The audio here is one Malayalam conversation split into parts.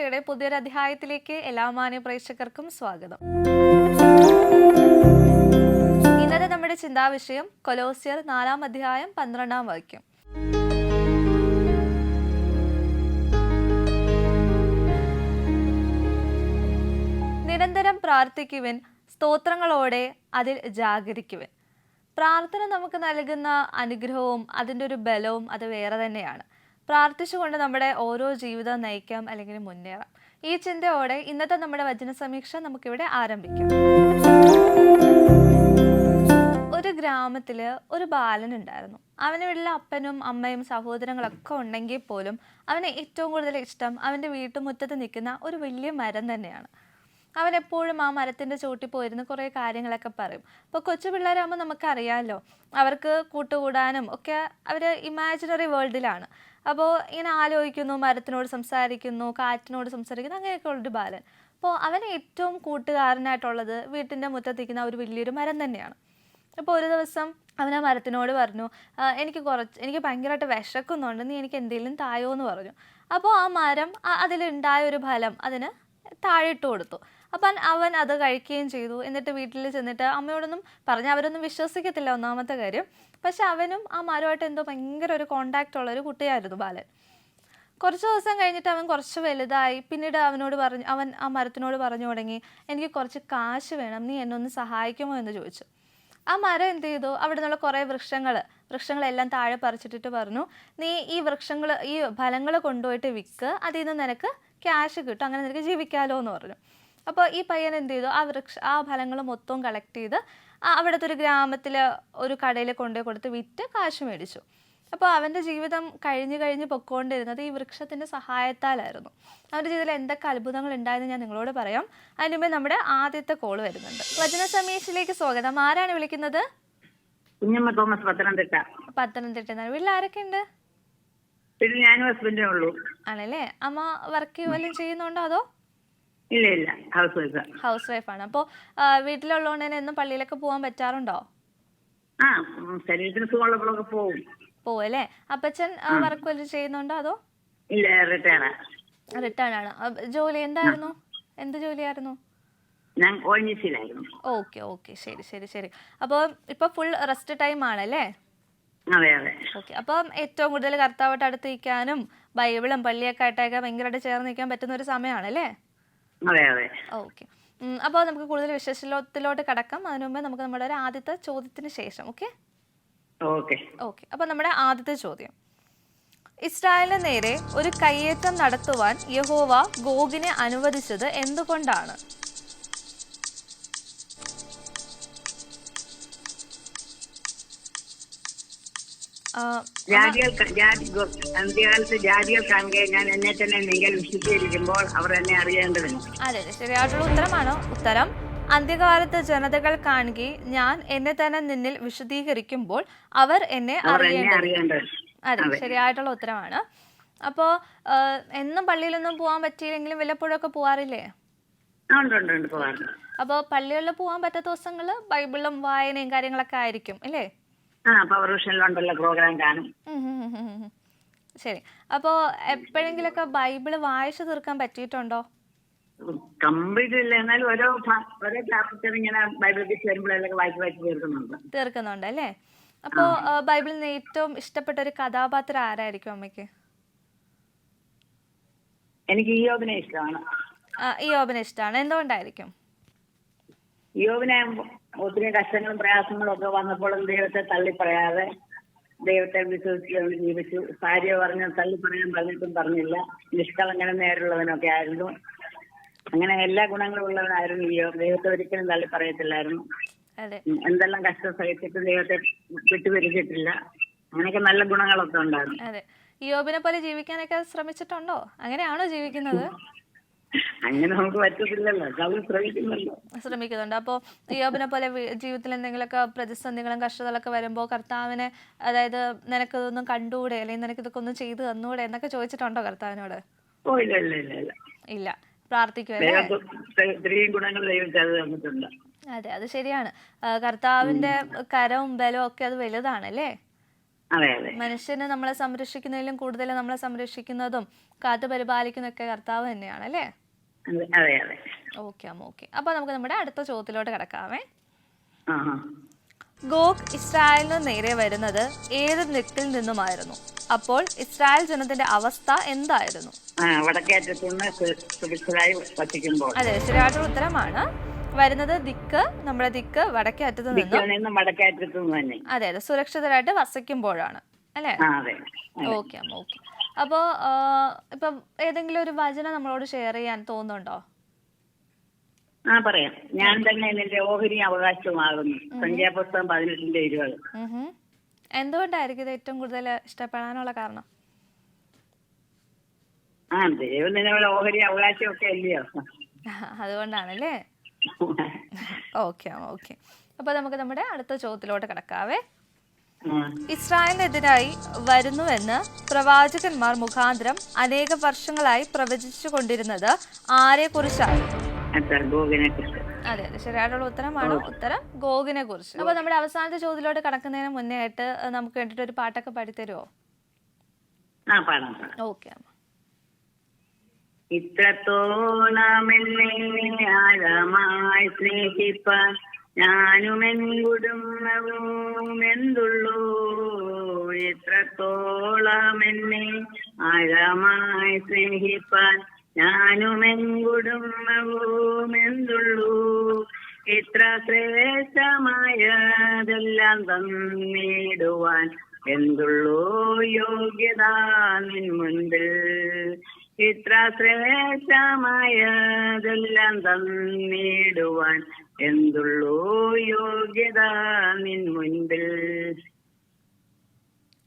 ചിന്താവിഷയുടെ പുതിയൊരു അധ്യായത്തിലേക്ക് എല്ലാ മാന്യ പ്രേക്ഷകർക്കും സ്വാഗതം. ഇന്നത്തെ നമ്മുടെ ചിന്താവിഷയം കൊലോസ്യർ 4-ാം അധ്യായം 12-ാം വാക്യം. നിരന്തരം പ്രാർത്ഥിക്കുവിൻ, സ്തോത്രങ്ങളോടെ അതിൽ ജാഗരിക്കുവിൻ. പ്രാർത്ഥന നമുക്ക് നൽകുന്ന അനുഗ്രഹവും അതിൻ്റെ ഒരു ബലവും അത് വേറെ തന്നെയാണ്. പ്രാർത്ഥിച്ചുകൊണ്ട് നമ്മുടെ ഓരോ ജീവിതം നയിക്കാം അല്ലെങ്കിൽ മുന്നേറാം. ഈ ചിന്തയോടെ ഇന്നത്തെ നമ്മുടെ വചന സമീക്ഷ നമുക്കിവിടെ ആരംഭിക്കാം. ഒരു ഗ്രാമത്തിൽ ഒരു ബാലൻ ഉണ്ടായിരുന്നു. അവന് വീട്ടിലെ അപ്പനും അമ്മയും സഹോദരങ്ങളൊക്കെ ഉണ്ടെങ്കിൽ പോലും അവന് ഏറ്റവും കൂടുതൽ ഇഷ്ടം അവൻ്റെ വീട്ടുമുറ്റത്ത് നിൽക്കുന്ന ഒരു വലിയ മരം തന്നെയാണ്. അവൻ എപ്പോഴും ആ മരത്തിൻ്റെ ചോട്ടിൽ പോയിരുന്ന് കുറേ കാര്യങ്ങളൊക്കെ പറയും. അപ്പോൾ കൊച്ചു പിള്ളേരാകുമ്പോൾ നമുക്കറിയാമല്ലോ, അവർക്ക് കൂട്ടുകൂടാനും ഒക്കെ അവർ ഇമാജിനറി വേൾഡിലാണ്. അപ്പോൾ ഇങ്ങനെ ആലോചിക്കുന്നു, മരത്തിനോട് സംസാരിക്കുന്നു, കാറ്റിനോട് സംസാരിക്കുന്നു, അങ്ങനെയൊക്കെ ഉള്ളൊരു ബാലൻ. അപ്പോൾ അവന് ഏറ്റവും കൂട്ടുകാരനായിട്ടുള്ളത് വീട്ടിൻ്റെ മുറ്റത്തിരിക്കുന്ന ഒരു വലിയൊരു മരം തന്നെയാണ്. അപ്പോൾ ഒരു ദിവസം അവൻ ആ മരത്തിനോട് പറഞ്ഞു, എനിക്ക് ഭയങ്കരമായിട്ട് വിശക്കുന്നുണ്ട്, നീ എനിക്ക് എന്തെങ്കിലും തായോ എന്ന് പറഞ്ഞു. അപ്പോൾ ആ മരം അതിലുണ്ടായ ഒരു ഫലം അതിന് താഴെ ഇട്ട് കൊടുത്തു. അപ്പം അവൻ അത് കഴിക്കുകയും ചെയ്തു. എന്നിട്ട് വീട്ടിൽ ചെന്നിട്ട് അമ്മയോടൊന്നും പറഞ്ഞ് അവരൊന്നും വിശ്വസിക്കത്തില്ല, ഒന്നാമത്തെ കാര്യം. പക്ഷെ അവനും ആ മരമായിട്ട് എന്തോ ഭയങ്കര ഒരു കോണ്ടാക്റ്റ് ഉള്ളൊരു കുട്ടിയായിരുന്നു ബാലൻ. കുറച്ച് ദിവസം കഴിഞ്ഞിട്ട് അവൻ കുറച്ച് വലുതായി. പിന്നീട് അവൻ ആ മരത്തിനോട് പറഞ്ഞു തുടങ്ങി, എനിക്ക് കുറച്ച് കാശ് വേണം, നീ എന്നെ ഒന്ന് സഹായിക്കുമോ എന്ന് ചോദിച്ചു. ആ മരം എന്ത് ചെയ്തു, അവിടെ നിന്നുള്ള കുറേ വൃക്ഷങ്ങളെല്ലാം താഴെ പറിച്ചിട്ടിട്ട് പറഞ്ഞു, നീ ഈ ഫലങ്ങൾ കൊണ്ടുപോയിട്ട് വിൽക്ക്, അതിൽ നിന്ന് നിനക്ക് ക്യാഷ് കിട്ടും, അങ്ങനെ നിനക്ക് ജീവിക്കാമല്ലോ എന്ന് പറഞ്ഞു. അപ്പോൾ ഈ പയ്യൻ എന്ത് ചെയ്തു, ആ ഫലങ്ങൾ മൊത്തം കളക്ട് ചെയ്ത് അവിടുത്തെ ഒരു ഗ്രാമത്തിൽ ഒരു കടയിൽ കൊണ്ടുപോയി കൊടുത്ത് വിറ്റ് കാശ് മേടിച്ചു. അപ്പോൾ അവൻ്റെ ജീവിതം കഴിഞ്ഞ് പൊക്കോണ്ടിരുന്നത് ഈ വൃക്ഷത്തിൻ്റെ സഹായത്താലായിരുന്നു. അവൻ്റെ ജീവിതത്തിൽ എന്തൊക്കെ അത്ഭുതങ്ങൾ ഉണ്ടായെന്ന് ഞാൻ നിങ്ങളോട് പറയാം. അതിന് മുമ്പേ നമ്മുടെ ആദ്യത്തെ കോൾ വരുന്നുണ്ട്. വചന സമീക്ഷയിലേക്ക് സ്വാഗതം. ആരാണ് വിളിക്കുന്നത്? കുഞ്ഞമ്മ തോമസ്, പത്തനംതിട്ട. വീട്ടിൽ ആരൊക്കെ ഉണ്ട്? ഞാനും ഹസ്ബൻഡേ ഉള്ളൂ. ആണല്ലേ. അമ്മ വർക്ക് വല്ലതും ചെയ്യുന്നുണ്ടോ അതോ? ഇല്ല, ഹൗസ് വൈഫാണ്. അപ്പോൾ വീട്ടിലുള്ളതുകൊണ്ട് തന്നെ എന്നും പള്ളിയിലൊക്കെ പോകാൻ പറ്റാറുണ്ടോ? ശരീരത്തിന് സുഖമുള്ളപ്പോഴൊക്കെ പോവും അല്ലേ. അപ്പച്ചൻ വർക്ക് വല്ലതും ചെയ്യുന്നുണ്ടോ അതോ? ഇല്ല, റിട്ടേൺ ആണ്. ജോലി എന്തായിരുന്നു? എന്ത് ജോലിയായിരുന്നു? ഞാൻ ഓയിൻജിസിയിലായിരുന്നു. ഓക്കെ, ശരി. അപ്പോൾ ഇപ്പൊ ഫുൾ റെസ്റ്റ് ടൈം ആണല്ലേ? അതെ. ഓക്കെ. അപ്പം ഏറ്റവും കൂടുതൽ കർത്താവായിട്ട് അടുത്ത് നിൽക്കാനും ബൈബിളും പള്ളിയൊക്കെ ആയിട്ടൊക്കെ ഭയങ്കരമായിട്ട് ചേർന്ന് നിൽക്കാൻ പറ്റുന്ന ഒരു സമയമാണല്ലേ? അതെ. ഓക്കെ. അപ്പോൾ നമുക്ക് കൂടുതൽ വിശേഷത്തിലോട്ട് കടക്കാം. അതിനു മുമ്പേ നമുക്ക് നമ്മുടെ ഒരു ആദ്യത്തെ ചോദ്യത്തിന് ശേഷം. ഓക്കെ. അപ്പോൾ നമ്മുടെ ആദ്യത്തെ ചോദ്യം, ഇസ്രായേലിന് നേരെ ഒരു കയ്യേറ്റം നടത്തുവാൻ യഹോവ ഗോഗിനെ അനുവദിച്ചത് എന്തുകൊണ്ടാണ്? അന്ത്യകാലത്ത് ജാതികൾ കാണുകയും ഞാൻ എന്നെ തന്നെ നിങ്ങൾ വിശുദ്ധീകരിക്കുമ്പോൾ അവർ എന്നെ അറിയേണ്ടതിന്. അതെ, ശരിയായിട്ടുള്ള ഉത്തരമാണോ? ഉത്തരം, അന്ത്യകാലത്ത് ജനതകൾ കാണുകയും ഞാൻ എന്നെ തന്നെ നിന്നിൽ വിശുദ്ധീകരിക്കുമ്പോൾ അവർ എന്നെ അറിയേണ്ടത്. അതെ, ശരിയായിട്ടുള്ള ഉത്തരമാണ്. അപ്പോൾ എന്നും പള്ളിയിലൊന്നും പോകാൻ പറ്റിയില്ലെങ്കിലും വല്ലപ്പോഴൊക്കെ പോവാറില്ലേ? അപ്പോൾ പള്ളികളിൽ പോകാൻ പറ്റാത്ത ദിവസങ്ങൾ ബൈബിളും വായനയും കാര്യങ്ങളൊക്കെ ആയിരിക്കും അല്ലേ? പ്രോഗ്രാം കാണും. ശരി. അപ്പോ എപ്പോഴെങ്കിലൊക്കെ ബൈബിള് വായിച്ചു തീർക്കാൻ പറ്റിയിട്ടുണ്ടോ? കംപ്ലീറ്റ് ഇല്ല, എന്നാലും ഓരോ ചാപ്റ്റർ ഇങ്ങനെ ബൈബിൾ വരുമ്പോഴൊക്കെ വായിച്ച് തീർക്കുന്നുണ്ട് അല്ലേ? അപ്പോ ബൈബിളിൽ നിന്ന് ഏറ്റവും ഇഷ്ടപ്പെട്ട ഒരു കഥാപാത്രം ആരായിരിക്കും അമ്മയ്ക്ക്? എനിക്ക് ഇയ്യോബിനെ ഇഷ്ടമാണ്. ഇയ്യോബിനെ ഇഷ്ടമാണ്. എന്തുകൊണ്ടായിരിക്കും? ഇയ്യോബിനെ ഒത്തിരി കഷ്ടങ്ങളും പ്രയാസങ്ങളും ഒക്കെ വന്നപ്പോഴും ദൈവത്തെ തള്ളിപ്പറയാതെ ദൈവത്തെ വിശ്വസിച്ചുകൊണ്ട് ജീവിച്ചു. ഭാര്യ പറഞ്ഞ പറഞ്ഞിട്ടും പറഞ്ഞില്ല. നിഷ്കളങ്കന നേരുള്ളവനൊക്കെ ആയിരുന്നു. അങ്ങനെ എല്ലാ ഗുണങ്ങളും ഉള്ളവനായിരുന്നു ഇയ്യോബ്. ദൈവത്തെ ഒരിക്കലും തള്ളിപ്പറയത്തില്ലായിരുന്നു. എന്തെല്ലാം കഷ്ടം സഹിച്ചിട്ട് ദൈവത്തെ വിട്ടുപിരിച്ചിട്ടില്ല. അങ്ങനെയൊക്കെ നല്ല ഗുണങ്ങളൊക്കെ ഉണ്ടായിരുന്നു. അതെ. ഇയ്യോബിനെ പോലെ ജീവിക്കാനൊക്കെ ശ്രമിച്ചിട്ടുണ്ടോ? അങ്ങനെയാണോ ജീവിക്കുന്നത്? അങ്ങനെ നമുക്ക് പറ്റത്തില്ലല്ലോ, ശ്രമിക്കുന്നുണ്ട്. അപ്പോൾ ഇയ്യോബിനെ പോലെ ജീവിതത്തിൽ എന്തെങ്കിലുമൊക്കെ പ്രതിസന്ധികളും കഷ്ടതകളൊക്കെ വരുമ്പോൾ കർത്താവിനെ, അതായത് നിനക്കിതൊന്നും കണ്ടുകൂടെ, അല്ലെങ്കിൽ നിനക്കിതൊക്കെ ഒന്ന് ചെയ്തു തന്നൂടെ എന്നൊക്കെ ചോദിച്ചിട്ടുണ്ടോ കർത്താവിനോട്? ഇല്ല. പ്രാർത്ഥിക്കുമല്ലേ? അതെ, അത് ശരിയാണ്. കർത്താവിന്റെ കരവും ബലവും ഒക്കെ അത് വലുതാണല്ലേ? അതെ അതെ മനുഷ്യന് നമ്മളെ സംരക്ഷിക്കുന്നതിലും കൂടുതൽ നമ്മളെ സംരക്ഷിക്കുന്നതും കാത്തു പരിപാലിക്കുന്നതൊക്കെ കർത്താവ് തന്നെയാണ് അല്ലേ? അതെ അതെ അതെ. ഓക്കെ അമ്മ, ഓക്കെ. അപ്പോൾ നമുക്ക് നമ്മുടെ അടുത്ത ചോദ്യത്തിലോട്ട് കിടക്കാവേ. ആ ആ ഗോഗ് ഇസ്രായേലിന് നേരെ വരുന്നത് ഏത് ദിക്കിൽ നിന്നുമായിരുന്നു? അപ്പോൾ ഇസ്രായേൽ ജനത്തിന്റെ അവസ്ഥ എന്തായിരുന്നു? വടക്കേറ്റത്തുനിന്ന് സുരക്ഷിതരായി വസിക്കുമ്പോൾ. അതെ, ശരിയായിട്ടുള്ള ഉത്തരമാണ്. വരുന്നത് ദിക്ക്, നമ്മുടെ ദിക്ക് വടക്കേ അറ്റത്ത് നിന്നും വടക്കേറ്റത്തു നിന്ന് തന്നെ. അതെ അതെ, സുരക്ഷിതരായിട്ട് വസിക്കുമ്പോഴാണ് അല്ലേ? അതെ. ഓക്കെ അമ്മ, ഓക്കെ. അപ്പോൾ ഇപ്പം ഏതെങ്കിലും ഒരു വചനം നമ്മളോട് ഷെയർ ചെയ്യാൻ തോന്നുന്നുണ്ടോ? പറയാം. ഞാൻ തന്നെ എന്റെ ഓഹരി അവകാശമാകുന്നു. സംഖ്യാപുസ്തകം 18:20. എന്തുകൊണ്ടായിരിക്കും ഇത് ഏറ്റവും കൂടുതൽ ഇഷ്ടപ്പെടാനുള്ള കാരണം? ദൈവം നിന്നോട് ഓഹരി അവകാശം ഒക്കെ അല്ലയോ. അതുകൊണ്ടാണല്ലേ? Okay okay. അപ്പൊ നമുക്ക് നമ്മുടെ അടുത്ത ചോദ്യത്തിലോട്ട് കിടക്കാവേ. ഇസ്രായേലിനെതിരായി വരുന്നുവെന്ന് പ്രവാചകന്മാർ മുഖാന്തരം അനേക വർഷങ്ങളായി പ്രവചിച്ചു കൊണ്ടിരുന്നത് ആരെ കുറിച്ചായിരുന്നു? അതെ അതെ, ശരിയായിട്ടുള്ള ഉത്തരമാണ്. ഉത്തരം ഗോഗിനെ കുറിച്ച്. അപ്പൊ നമ്മുടെ അവസാനത്തെ ചോദ്യത്തിലോട്ട് കടക്കുന്നതിന് മുന്നേ ആയിട്ട് നമുക്ക് വേണ്ടിട്ട് ഒരു പാട്ടൊക്കെ പാടിത്തരുമോ? ഓക്കെ അമ്മ. ഇത്രത്തോളം എന്നെ ആഴമായി സ്നേഹിപ്പാൻ ഞാനും എൻ കുടുംബവും എന്തുള്ളൂ. ഇത്രത്തോളം എന്നെ ആഴമായി സ്നേഹിപ്പാൻ ഞാനും എൻ കുടുംബവും എന്തുള്ളൂ. ഇത്ര ശ്രേഷ്ഠമായതെല്ലാം തന്നിടുവാൻ എന്തുള്ളൂ യോഗ്യത നിൻ മുൻപിൽ. ഇത്ര ശ്രേഷ്ഠമായതെല്ലാം തന്നിടുവാൻ എന്തുള്ളൂ യോഗ്യത നിൻ മുൻപിൽ.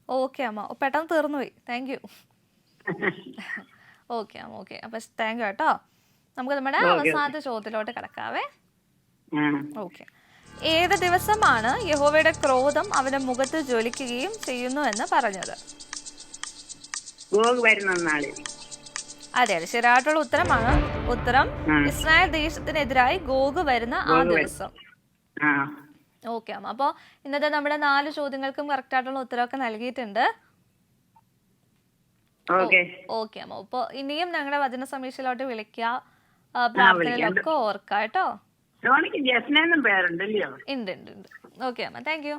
ഓക്കെ അമ്മ, പെട്ടെന്ന് തീർന്നുപോയി. Thank you. ഓക്കെ അമ്മ, ഓക്കെ. അപ്പൊ താങ്ക് യു കേട്ടോ. നമുക്ക് നമ്മുടെ അവസാനത്തെ ചോദ്യത്തിലോട്ട് കിടക്കാവേ. ഓക്കെ. ഏത് ദിവസമാണ് യഹോവയുടെ ക്രോധം അവന്റെ മുഖത്ത് ജ്വലിക്കുകയും ചെയ്യുന്നു എന്ന് പറഞ്ഞത്? അതെ അതെ, ശരിയായിട്ടുള്ള ഉത്തരമാണ്. ഉത്തരം ഇസ്രായേൽ ദേശത്തിനെതിരായി ഗോഗ് വരുന്ന ആ ദിവസം. ഓക്കെ അമ്മ. അപ്പൊ ഇന്നത്തെ നമ്മുടെ 4 ചോദ്യങ്ങൾക്കും കറക്റ്റ് ആയിട്ടുള്ള ഉത്തരവൊക്കെ നൽകിയിട്ടുണ്ട്. ഓക്കെ അമ്മ. അപ്പൊ ഇനിയും ഞങ്ങളുടെ വചന സമീക്ഷയിലോട്ട് വിളിക്കുക, പ്രാർത്ഥനയിലൊക്കെ ഓർക്കുക കേട്ടോ. ഉണ്ട് ഉണ്ട് ഉണ്ട്. ഓക്കെ അമ്മ, താങ്ക് യു.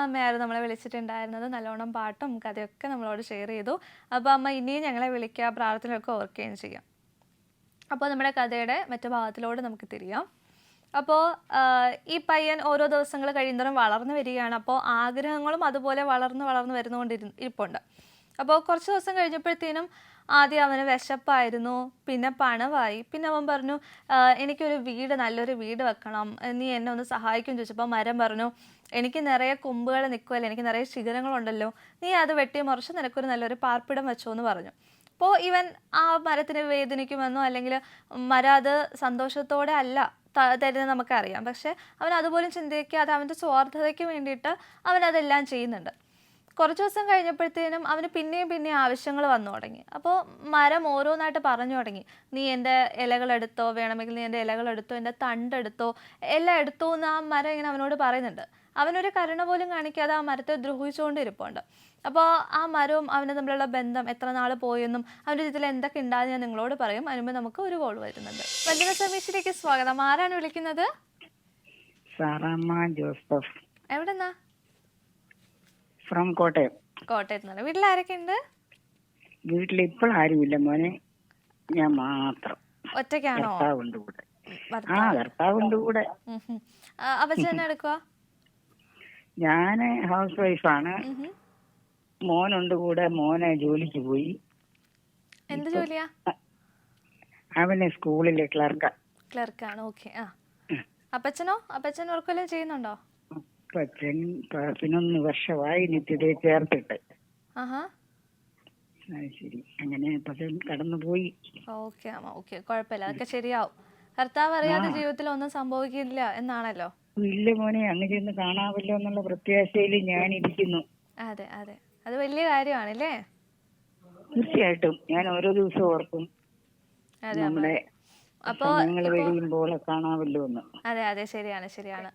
അമ്മയായിരുന്നു നമ്മളെ വിളിച്ചിട്ടുണ്ടായിരുന്നത്. നല്ലോണം പാട്ടും കഥയൊക്കെ നമ്മളോട് ഷെയർ ചെയ്തു. അപ്പോൾ അമ്മ ഇനിയും ഞങ്ങളെ വിളിക്കുക, പ്രാർത്ഥനയൊക്കെ ഓർക്കുകയും ചെയ്യാം. അപ്പോൾ നമ്മുടെ കഥയുടെ മറ്റു ഭാഗത്തിലോട്ട് നമുക്ക് തിരിയാം. അപ്പോൾ ഈ പയ്യൻ ഓരോ ദിവസങ്ങൾ കഴിയുന്നതും വളർന്നു വരികയാണ്. അപ്പോൾ ആഗ്രഹങ്ങളും അതുപോലെ വളർന്നു ഇരിപ്പുണ്ട്. അപ്പോൾ കുറച്ച് ദിവസം കഴിഞ്ഞപ്പോഴത്തേനും ആദ്യം അവന് വിശപ്പായിരുന്നു, പിന്നെ പണമായി, പിന്നെ അവൻ പറഞ്ഞു എനിക്കൊരു വീട്, നല്ലൊരു വീട് വെക്കണം, നീ എന്നെ ഒന്ന് സഹായിക്കും ചോദിച്ചപ്പോൾ മരം പറഞ്ഞു എനിക്ക് നിറയെ കൊമ്പുകൾ നിൽക്കുമല്ലോ, എനിക്ക് നിറയെ ശിഖരങ്ങളുണ്ടല്ലോ, നീ അത് വെട്ടിമുറിച്ച് നിനക്കൊരു നല്ലൊരു പാർപ്പിടം വെച്ചോ എന്ന് പറഞ്ഞു. അപ്പോൾ ഇവൻ ആ മരത്തിന് വേദനിക്കുമെന്നോ അല്ലെങ്കിൽ മരം അത് സന്തോഷത്തോടെ അല്ല തരുന്നത് നമുക്കറിയാം. പക്ഷെ അവൻ അതുപോലും ചിന്തിക്കാതെ അവൻ്റെ സ്വാർത്ഥതയ്ക്ക് വേണ്ടിയിട്ട് അവനതെല്ലാം ചെയ്യുന്നുണ്ട്. കുറച്ച് ദിവസം കഴിഞ്ഞപ്പോഴത്തേനും അവന് പിന്നെയും ആവശ്യങ്ങൾ വന്നു തുടങ്ങി. അപ്പോൾ മരം ഓരോന്നായിട്ട് പറഞ്ഞു തുടങ്ങി, നീ എൻ്റെ ഇലകളെടുത്തോ, വേണമെങ്കിൽ നീ എൻ്റെ ഇലകളെടുത്തോ, എൻ്റെ തണ്ടെടുത്തോ, എല്ലാം എടുത്തോ എന്ന് ആ മരം ഇങ്ങനെ അവനോട് പറയുന്നുണ്ട്. അവനൊരു കരുണ പോലും കാണിക്കാതെ ആ മരത്തെ ദ്രോഹിച്ചുകൊണ്ടിരിപ്പുണ്ട്. അപ്പോൾ ആ മരവും അവന് തമ്മിലുള്ള ബന്ധം എത്ര നാൾ പോയെന്നും അവൻ്റെ ജീവിതത്തിൽ എന്തൊക്കെ ഉണ്ടാകുന്ന ഞാൻ നിങ്ങളോട് പറയും. അതിനുമ്പോൾ നമുക്ക് ഒരു കോൾ വരുന്നുണ്ട്. വചന സമീക്ഷയിലേക്ക് സ്വാഗതം. ആരാണ് വിളിക്കുന്നത്? ജോസഫ്. എവിടെന്നാ? ഫ്രം കോട്ടയം. കോട്ടയത്ത് നിന്ന്. വീട്ടിൽ ആരൊക്കെ ഉണ്ട്? വീട്ടിൽ ഇപ്പോൾ ആരുമില്ല മോനെ, ഞാൻ മാത്രം. ഒറ്റയ്ക്കാണോ? ഭർത്താവുണ്ട് കൂടെ. അപ്പച്ചൻ എന്നാ എടുക്കുക? ഞാന് ഹൗസ് വൈഫാണ്. മോനുണ്ട് കൂടെ. മോനെ ജോലിക്ക് പോയി. എന്ത് ജോലിയാ? അവന് സ്കൂളിലെ ക്ലർക്കാണ്. ഓക്കെ. അപ്പച്ചനോ? അപ്പച്ചൻ വർക്കെല്ലാം ചെയ്യുന്നുണ്ടോ? അപ്പച്ചൻ 11 വർഷമായി നിത്യതയെ ചേർത്തിട്ട്. ശരി, അങ്ങനെ കടന്നുപോയി. ഓക്കെ അമ്മ, ഓക്കെ. കുഴപ്പമില്ല, അതൊക്കെ ശരിയാവും. കർത്താവ് അറിയാതെ ജീവിതത്തിൽ ഒന്നും സംഭവിക്കില്ല എന്നാണല്ലോ. ഇല്ല മോനെ, അങ്ങ് ചെന്ന് കാണാമല്ലോ എന്നുള്ള പ്രത്യാശയിൽ ഞാൻ ഇരിക്കുന്നു. അതെ അതെ, അത് വലിയ കാര്യമാണല്ലേ. തീർച്ചയായിട്ടും ഞാൻ ഓരോ ദിവസവും ഓർക്കും നമ്മുടെ കഴിയുമ്പോൾ കാണാമല്ലോ എന്ന്. അതെ അതെ, ശരിയാണ് ശരിയാണ്.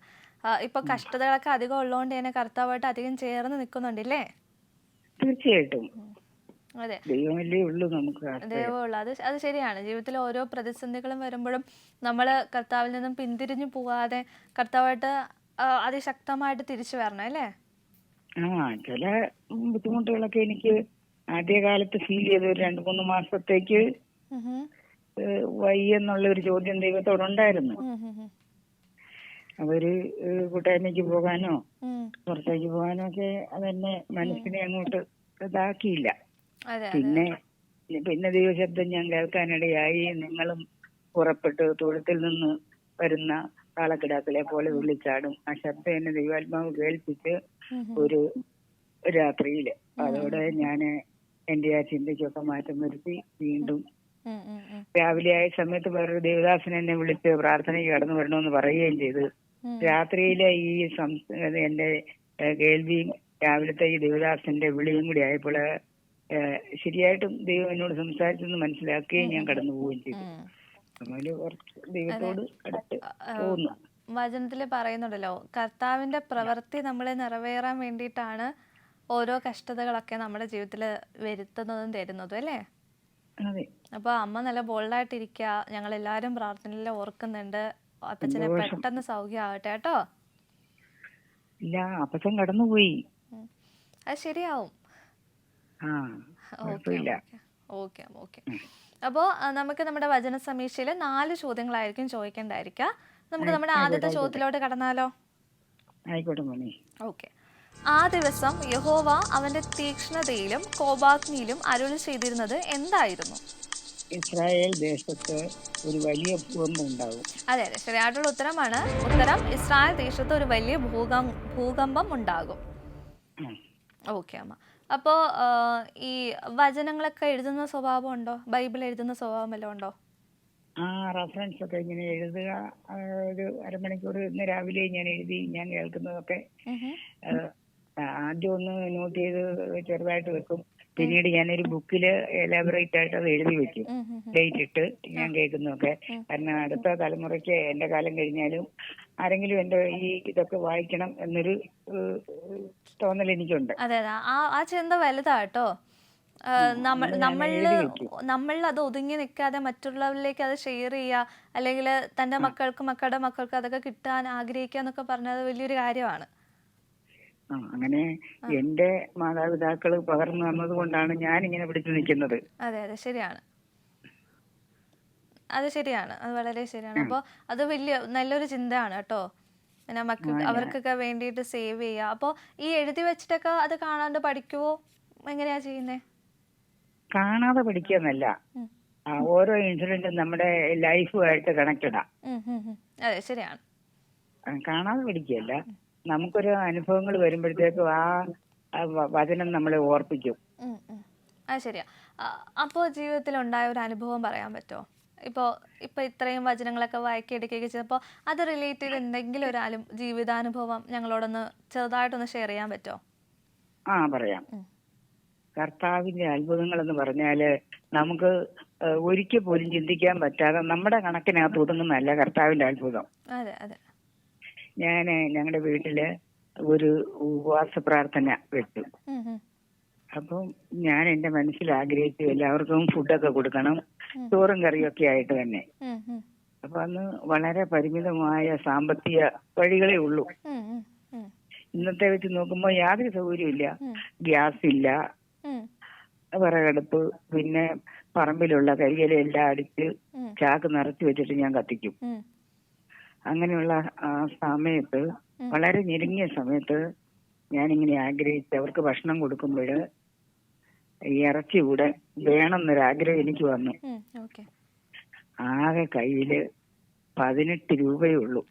ഇപ്പൊ കഷ്ടതകളൊക്കെ അധികം ഉള്ളതുകൊണ്ട് തന്നെ കർത്താവായിട്ട് അധികം ചേർന്ന് നിൽക്കുന്നുണ്ടല്ലേ? തീർച്ചയായിട്ടും അതെ, ദൈവമല്ലേ ഉള്ളൂ നമുക്ക് ആശ്രയം. ദൈവമുള്ള അത് ശരിയാണ്. ജീവിതത്തിൽ ഓരോ പ്രതിസന്ധികളും വരുമ്പോഴും നമ്മൾ കർത്താവിൽ നിന്നും പിന്തിരിഞ്ഞു പോവാതെ കർത്താവായിട്ട് അതിശക്തമായിട്ട് തിരിച്ചു വരണം അല്ലേ? ചില ബുദ്ധിമുട്ടുകളൊക്കെ എനിക്ക് ആദ്യകാലത്ത് ഫീൽ ചെയ്ത് ഒരു 2-3 മാസത്തേക്ക് വയ്യെന്നുള്ള ഒരു ചോദ്യം ദൈവത്തോടുണ്ടായിരുന്നു. അതൊരു കൂട്ടായ്മയ്ക്ക് പോകാനോ പുറത്തേക്ക് പോകാനോ ഒക്കെ അതെന്നെ മനസ്സിനെ അങ്ങോട്ട് ഇതാക്കിയില്ല. പിന്നെ ദൈവശബ്ദം ഞാൻ കേൾക്കാനിടയായി. നിങ്ങളും പുറപ്പെട്ട് തൊഴുത്തിൽ നിന്ന് വരുന്ന കാളക്കിടാക്കളെ പോലെ വിളിച്ചാടും. ആ ശബ്ദം എന്നെ ദൈവാത്മാവ് കേൾപ്പിച്ച് ഒരു രാത്രിയില്. അതോടെ ഞാന് എന്റെ ആ ചിന്തയ്ക്കൊക്കെ മാറ്റം വരുത്തി വീണ്ടും രാവിലെ ആയ സമയത്ത് വേറൊരു ദേവദാസൻ എന്നെ വിളിച്ച് പ്രാർത്ഥനയ്ക്ക് കടന്നു വരണമെന്ന് പറയുകയും ചെയ്തു. രാത്രിയിലെ ഈ എന്റെ കേൾവിയും രാവിലത്തെ ഈ ദേവദാസന്റെ വിളിയും കൂടി ആയപ്പോൾ ശരിയായിട്ടും ദൈവം എന്നോട് സംസാരിച്ചെന്ന് മനസ്സിലാക്കുകയും ഞാൻ കടന്നു പോവുകയും ചെയ്തു. അതുപോലെ കുറച്ച് ദൈവത്തോട് അടുത്ത് പോകുന്നു. വചനത്തിൽ പറയുന്നുണ്ടല്ലോ, കർത്താവിന്റെ പ്രവൃത്തി നമ്മളെ നിറവേറാൻ വേണ്ടിയിട്ടാണ് ഓരോ കഷ്ടതകളൊക്കെ നമ്മുടെ ജീവിതത്തിൽ വരുത്തുന്നതും തരുന്നതും അല്ലേ? അപ്പൊ അമ്മ നല്ല ബോൾഡായിട്ടിരിക്കുക. ഞങ്ങൾ എല്ലാരും പ്രാർത്ഥനയിൽ ഓർക്കുന്നുണ്ട്. അപ്പച്ചനെ പെട്ടെന്ന് സൗഖ്യമാവട്ടെ കേട്ടോ. ഇല്ല, അപ്പച്ചൻ കടന്നുപോയി. അത് ശരിയാവും. ഓക്കെ. അപ്പോ നമുക്ക് നമ്മുടെ വചന സമീക്ഷയില് 4 ചോദ്യങ്ങളായിരിക്കും ചോദിക്കേണ്ടായിരിക്കുക. നമുക്ക് നമ്മുടെ ആദ്യത്തെ ചോദ്യത്തിലോട്ട് കടന്നാലോ? ആയിക്കോട്ടെ മോനെ. ഓക്കെ. ആ ദിവസം യഹോവ അവന്റെ തീക്ഷ്ണതയിലും കോപാഗ്നിയിലും അരുളി ചെയ്തിരുന്നത് എന്തായിരുന്നു? ഇസ്രായേൽ ദേശത്ത് ഒരു വലിയ ഭൂകമ്പം ഉണ്ടാകും. അതെ, ശരിയായിട്ടുള്ള ഉത്തരമാണ്. ഉത്തരം, ഇസ്രായേൽ ദേശത്ത് ഒരു വലിയ ഭൂകമ്പം ഉണ്ടാകും. ഓക്കെ അമ്മ. അപ്പോ ഈ വചനങ്ങളൊക്കെ എഴുതുന്ന സ്വഭാവം ഉണ്ടോ? ബൈബിൾ എഴുതുന്ന സ്വഭാവം വല്ലതും ഉണ്ടോ? റെഫറൻസ് ഒക്കെ ഇങ്ങനെ എഴുതുക. ഒരു അരമണിക്കൂർ ഇന്ന് രാവിലെ ഞാൻ എഴുതി. ഞാൻ കേൾക്കുന്നതൊക്കെ ആദ്യം ഒന്ന് നോട്ട് ചെയ്ത് ചെറുതായിട്ട് വെക്കും. പിന്നീട് ഞാനൊരു ബുക്കില് എലാബറേറ്റ് ആയിട്ട് അത് എഴുതി വെക്കും, ഡേറ്റ് ഇട്ട് ഞാൻ കേൾക്കുന്നതൊക്കെ. കാരണം അടുത്ത തലമുറയ്ക്ക് എന്റെ കാലം കഴിഞ്ഞാലും ആരെങ്കിലും എന്റെ ഈ ഇതൊക്കെ വായിക്കണം എന്നൊരു തോന്നൽ എനിക്കുണ്ട്. അതെ, ആ ചിന്ത വലുതാട്ടോ. നമ്മളിൽ അത് ഒതുങ്ങി നിൽക്കാതെ മറ്റുള്ളവരിലേക്ക് അത് ഷെയർ ചെയ്യുക, അല്ലെങ്കിൽ തന്റെ മക്കളുടെ മക്കൾക്ക് അതൊക്കെ കിട്ടാൻ ആഗ്രഹിക്കുക എന്നൊക്കെ പറഞ്ഞത് വലിയൊരു കാര്യമാണ്. അങ്ങനെ എന്റെ മാതാപിതാക്കള് പകർന്നു തന്നത് കൊണ്ടാണ് ഞാൻ ഇങ്ങനെ പിടിച്ചു നിൽക്കുന്നത്. അതെ, ശരിയാണ്. അത് വളരെ ശരിയാണ്. അപ്പൊ അത് നല്ലൊരു ചിന്തയാണ് കേട്ടോ. പിന്നെ അവർക്കൊക്കെ വേണ്ടിയിട്ട് സേവ് ചെയ്യുക. അപ്പൊ ഈ എഴുതി വെച്ചിട്ടൊക്കെ അത് കാണാണ്ട് പഠിക്കുവോ? എങ്ങനെയാ ചെയ്യുന്നേ? കാണാതെ പഠിക്കുന്നല്ല, ഓരോ ഇൻസിഡന്റും നമ്മുടെ ലൈഫുമായിട്ട് കണക്റ്റഡാ. അതെ, ശരിയാണ്. കാണാതെ പഠിക്കുകയല്ല, നമുക്കൊരു അനുഭവങ്ങൾ വരുമ്പോഴത്തേക്കും ആ വചനം നമ്മളെ ഓർപ്പിക്കും. അത് ശരിയാ. അപ്പോ ജീവിതത്തിൽ ഉണ്ടായ ഒരു അനുഭവം പറയാൻ പറ്റുമോ? ഇപ്പൊ ഇത്രയും വചനങ്ങളൊക്കെ വായിക്കെടുക്കുകയൊക്കെ ചെയ്തപ്പോൾ അത് റിലേറ്റ് ചെയ്ത് എന്തെങ്കിലും ഒരു ജീവിതാനുഭവം ഞങ്ങളോടൊന്ന് ചെറുതായിട്ടൊന്ന് ഷെയർ ചെയ്യാൻ പറ്റുമോ? പറയാം. കർത്താവിന്റെ അത്ഭുതങ്ങൾ എന്ന് പറഞ്ഞാല് നമുക്ക് ഒരിക്കൽ പോലും ചിന്തിക്കാൻ പറ്റാതെ നമ്മുടെ കണക്കിനകത്ത് ഒതുങ്ങുന്നതല്ല കർത്താവിന്റെ അത്ഭുതം. ഞാന് ഞങ്ങളുടെ വീട്ടില് ഒരു ഉപവാസ പ്രാർത്ഥന വെച്ചു. അപ്പം ഞാൻ എന്റെ മനസ്സിൽ ആഗ്രഹിച്ചു എല്ലാവർക്കും ഫുഡൊക്കെ കൊടുക്കണം, ചോറും കറിയൊക്കെ ആയിട്ട് തന്നെ. അപ്പൊ അന്ന് വളരെ പരിമിതമായ സാമ്പത്തിക വഴികളേ ഉള്ളൂ. ഇന്നത്തെ വെച്ച് നോക്കുമ്പോ യാതൊരു സൗകര്യമില്ല. ഗ്യാസ് ഇല്ല, വിറകടുപ്പ്, പിന്നെ പറമ്പിലുള്ള കരിയിലെല്ലാം അടിച്ച് ചാക്ക് നിറച്ചു വെച്ചിട്ട് ഞാൻ കത്തിക്കും. അങ്ങനെയുള്ള ആ സമയത്ത്, വളരെ ഞെരുങ്ങിയ സമയത്ത് ഞാനിങ്ങനെ ആഗ്രഹിച്ച് അവർക്ക് ഭക്ഷണം കൊടുക്കുമ്പോൾ ഇറച്ചി കൂടെ വേണമെന്നൊരാഗ്രഹം എനിക്ക് വന്നു. ആകെ കയ്യില് 18 രൂപയേ ഉള്ളൂ.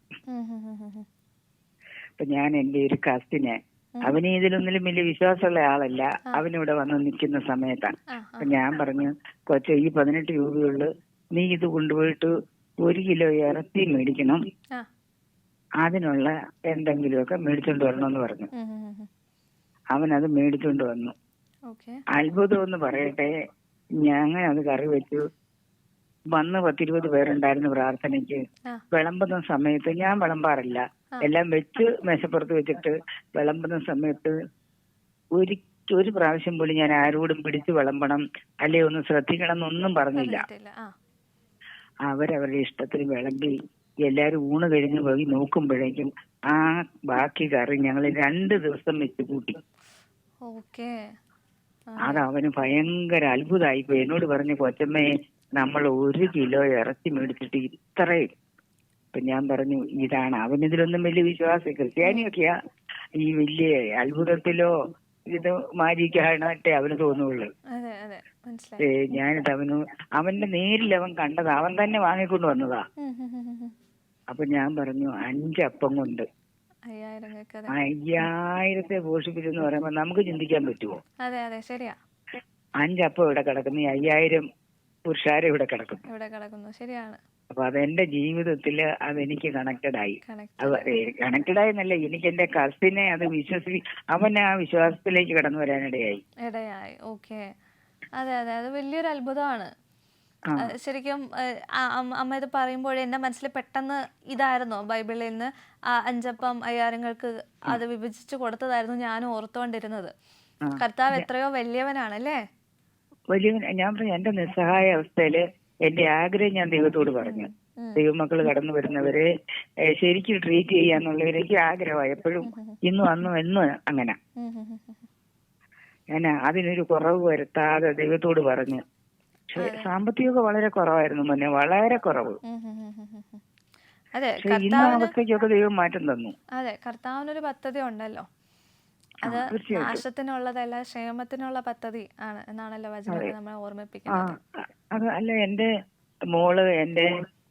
അപ്പൊ ഞാൻ എന്റെ ഒരു കസിനെ, അവന് ഇതിലൊന്നിലും വലിയ വിശ്വാസമുള്ള ആളല്ല, അവനിവിടെ വന്ന് നിൽക്കുന്ന സമയത്താണ്. അപ്പൊ ഞാൻ പറഞ്ഞു, കൊച്ചെ ഈ 18 രൂപയുള്ളു, നീ ഇത് കൊണ്ടുപോയിട്ട് 1 കിലോ ഇറച്ചി മേടിക്കണം, അതിനുള്ള എന്തെങ്കിലുമൊക്കെ മേടിച്ചോണ്ട് വരണമെന്ന് പറഞ്ഞു. അവനത് മേടിച്ചോണ്ട് വന്നു. അത്ഭുതം എന്ന് പറയട്ടെ, ഞങ്ങൾ അത് കറി വെച്ചു. വന്ന് 10-20 പേരുണ്ടായിരുന്നു പ്രാർത്ഥനയ്ക്ക്. ആ. വിളമ്പുന്ന സമയത്ത് ഞാൻ വിളമ്പാറില്ല, എല്ലാം വെച്ച് മേശപ്പുറത്ത് വെച്ചിട്ട് വിളമ്പുന്ന സമയത്ത് ഒരു പ്രാവശ്യം പോലും ഞാൻ ആരോടും പിടിച്ച് വിളമ്പണം അല്ലെ ഒന്ന് ശ്രദ്ധിക്കണം എന്നൊന്നും പറഞ്ഞില്ല. പറഞ്ഞിട്ടില്ല. ആ. അവരവരുടെ ഇഷ്ടത്തിന് വിളമ്പി എല്ലാരും ഊണ് കഴിഞ്ഞ് പോയി നോക്കുമ്പോഴേക്കും ആ ബാക്കി കറി ഞങ്ങൾ 2 ദിവസം വെച്ച് കൂട്ടി. ഓക്കേ. അത് അവന് ഭയങ്കര അത്ഭുതമായിപ്പോയി. എന്നോട് പറഞ്ഞു, കൊച്ചമ്മയെ നമ്മൾ 1 കിലോ ഇറച്ചി മേടിച്ചിട്ട് ഇത്രയും. അപ്പൊ ഞാൻ പറഞ്ഞു, ഇതാണ് അവനിതിലൊന്നും വലിയ വിശ്വാസം, ക്രിസ്ത്യാനിയൊക്കെയാ, ഈ വലിയ അത്ഭുതത്തിലോ ഇത് മാജിക്കായിട്ടേ അവന് തോന്നുള്ളൂ. അതെ അതെ മനസ്സിലായി. ഞാനിത് അവന്റെ നേരിൽ അവൻ കണ്ടതാ, അവൻ തന്നെ വാങ്ങിക്കൊണ്ട് വന്നതാ. അപ്പൊ ഞാൻ പറഞ്ഞു 5 അപ്പം കൊണ്ട് 5000 പോഷിപ്പിച്ചെന്ന് പറയുമ്പോ നമുക്ക് ചിന്തിക്കാൻ പറ്റുമോ? അതെ അതെ ശരിയാ. 5 അപ്പം ഇവിടെ കിടക്കുന്നു, 5000 പുരുഷാരം ഇവിടെ കിടക്കുന്നു. ശരിയാണ്. അപ്പൊ അതെന്റെ ജീവിതത്തില് അതെനിക്ക് കണക്റ്റഡായി. കണക്റ്റഡായി എന്നല്ല, എനിക്ക് എന്റെ കസിനെ അത് അവനെ ആ വിശ്വാസത്തിലേക്ക് കടന്നു വരാനിടയായി. ഓക്കെ. അതെ അതെ, അത് വലിയൊരു അത്ഭുതമാണ് ശരിക്കും. അമ്മ ഇത് പറയുമ്പോഴേ എന്റെ മനസ്സിൽ പെട്ടെന്ന് ഇതായിരുന്നു, ബൈബിളിൽ നിന്ന് 5 അപ്പം 5000 അത് വിഭജിച്ചു കൊടുത്തതായിരുന്നു ഞാൻ ഓർത്തുകൊണ്ടിരുന്നത്. കർത്താവ് എത്രയോ വലിയവനാണല്ലേ. ഞാൻ പറഞ്ഞു, എന്റെ നിസ്സഹായ അവസ്ഥയില് എന്റെ ആഗ്രഹം ഞാൻ ദൈവത്തോട് പറഞ്ഞു, ദൈവമക്കൾ കടന്നു വരുന്നവരെ ശരിക്കും ട്രീറ്റ് ചെയ്യാന്നുള്ളത് എനിക്ക് ആഗ്രഹമായി എപ്പോഴും, ഇന്നും അന്നും എന്നും അങ്ങനെ. ഞാൻ അതിനൊരു കുറവ് വരുത്താതെ ദൈവത്തോട് പറഞ്ഞു. പക്ഷെ സാമ്പത്തികമൊക്കെ വളരെ കുറവായിരുന്നു മുന്നേ, വളരെ കുറവ്. ഇന്ന അവസ്ഥയ്ക്കൊക്കെ ദൈവം മാറ്റം തന്നു. അതെ, കർത്താവിനൊരു പദ്ധതി ഉണ്ടല്ലോ, അത് നാശത്തിനുള്ളതല്ല ക്ഷേമത്തിനുള്ള പദ്ധതി ആണ് എന്നാണല്ലോ വചനം നമ്മളെ ഓർമ്മിപ്പിക്കുന്നത്. അത് അല്ല, എന്റെ മോള് എന്റെ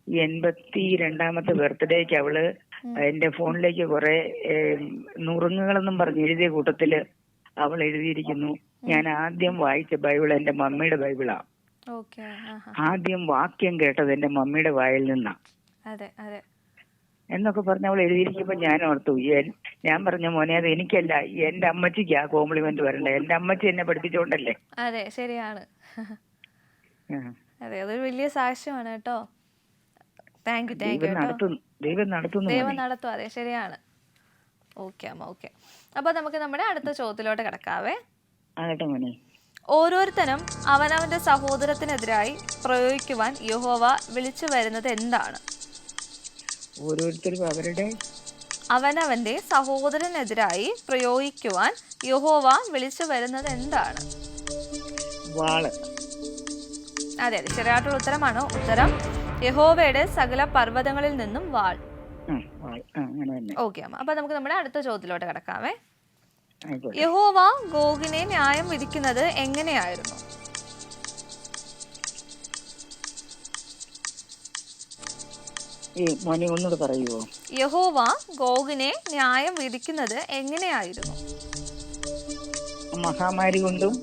82ാമത്തെ ബർത്ത്ഡേക്ക് അവള് എന്റെ ഫോണിലേക്ക് കുറെ നുറുങ്ങുകളെന്നും പറഞ്ഞ് എഴുതിയ കൂട്ടത്തില് അവൾ എഴുതിയിരിക്കുന്നു, ഞാൻ ആദ്യം വായിച്ച ബൈബിൾ എന്റെ മമ്മിയുടെ ബൈബിളാ. ആദ്യം വാക്യം കേട്ടത് എന്റെ മമ്മിയുടെ വായിൽ നിന്നാ എന്നൊക്കെ പറഞ്ഞ് അവൾ എഴുതിയിരിക്കുമ്പോ ഞാൻ ഓർത്തു. ഞാൻ പറഞ്ഞ, മോനെ അത് എനിക്കല്ല, എന്റെ അമ്മച്ചിക്കാ കോംപ്ലിമെന്റ് വരണ്ടേ, എന്റെ അമ്മച്ചി എന്നെ പഠിപ്പിച്ചോണ്ടല്ലേ. അതെ ശരിയാണ്. അതെ, അതൊരു വലിയ സാക്ഷ്യമാണ് കേട്ടോ. Thank you. ദൈവം നടത്തും. അതെ ശരിയാണ്. ഓക്കെ അമ്മ, ഓക്കെ. അപ്പൊ നമുക്ക് നമ്മുടെ അടുത്ത ചോദ്യത്തിലോട്ട് കിടക്കാവേ. ഓരോരുത്തരും അവനവന്റെ സഹോദരത്തിനെതിരായി പ്രയോഗിക്കുവാൻ യഹോവ വിളിച്ചു വരുന്നത് എന്താണ്? ഓരോരുത്തരും അവനവന്റെ സഹോദരനെതിരായി പ്രയോഗിക്കുവാൻ യഹോവ വിളിച്ചു വരുന്നത് എന്താണ്? അതെ അതെ, ശരിയായിട്ടുള്ള ഉത്തരമാണ്. ഉത്തരം യഹോവയുടെ സകല പർവ്വതങ്ങളിൽ നിന്നും വാൾ. ഓക്കെ അമ്മ, അപ്പൊ നമുക്ക് നമ്മുടെ അടുത്ത ചോദ്യത്തിലോട്ട് കിടക്കാവേ. യഹോവ ഗോഗിനെ ന്യായം വിധിക്കുന്നത് എങ്ങനെയായിരുന്നു? യഹോവ ഗോഗിനെ ന്യായം വിധിക്കുന്നത് എങ്ങനെയായിരുന്നു? മഹാമാരി കൊണ്ടും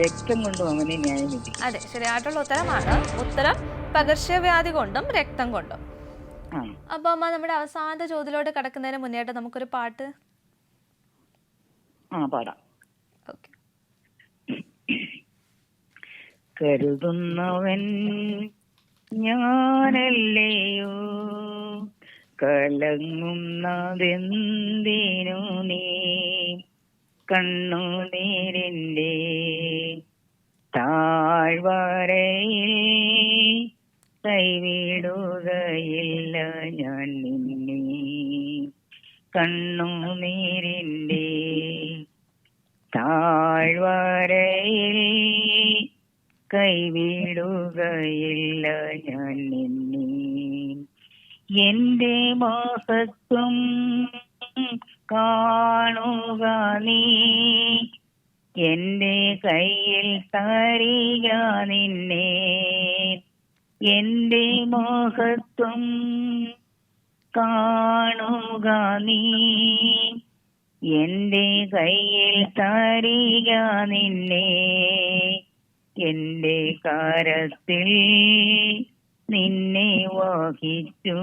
രക്തം കൊണ്ടും അവനെ ന്യായം വിധിക്കും. അതെ, ശരിയായിട്ടുള്ള ഉത്തരമാണ്. ഉത്തരം പകർച്ചവ്യാധി കൊണ്ടും രക്തം കൊണ്ടും. അപ്പൊ അമ്മ, നമ്മുടെ അവസാനത്തെ ചോദ്യത്തിലോട്ട് കിടക്കുന്നതിന് മുന്നേട്ട് നമുക്കൊരു പാട്ട് പാടാം. കരുതുന്നവൻ ഞാനല്ലയോ, കലങ്ങുന്നതെന്തിനു നീ, കണ്ണുനീരിന്റെ താഴ്വരയിൽ കൈവിടുകയില്ല ഞാൻ നിന്നെ, കണ്ണുനീരിന്റെ താഴ്വരയിൽ കൈവിടുകയില്ല ഞാൻ നിന്നെ. എന്റെ മഹത്വം കാണുക നീ, എന്റെ കയ്യിൽ തരിക നിന്നെ, എന്റെ മഹത്വം കാണുക നീ, എന്റെ കയ്യിൽ തരിക നിന്നെ, എന്റെ കരത്തിൽ നിന്നെ വഹിച്ചു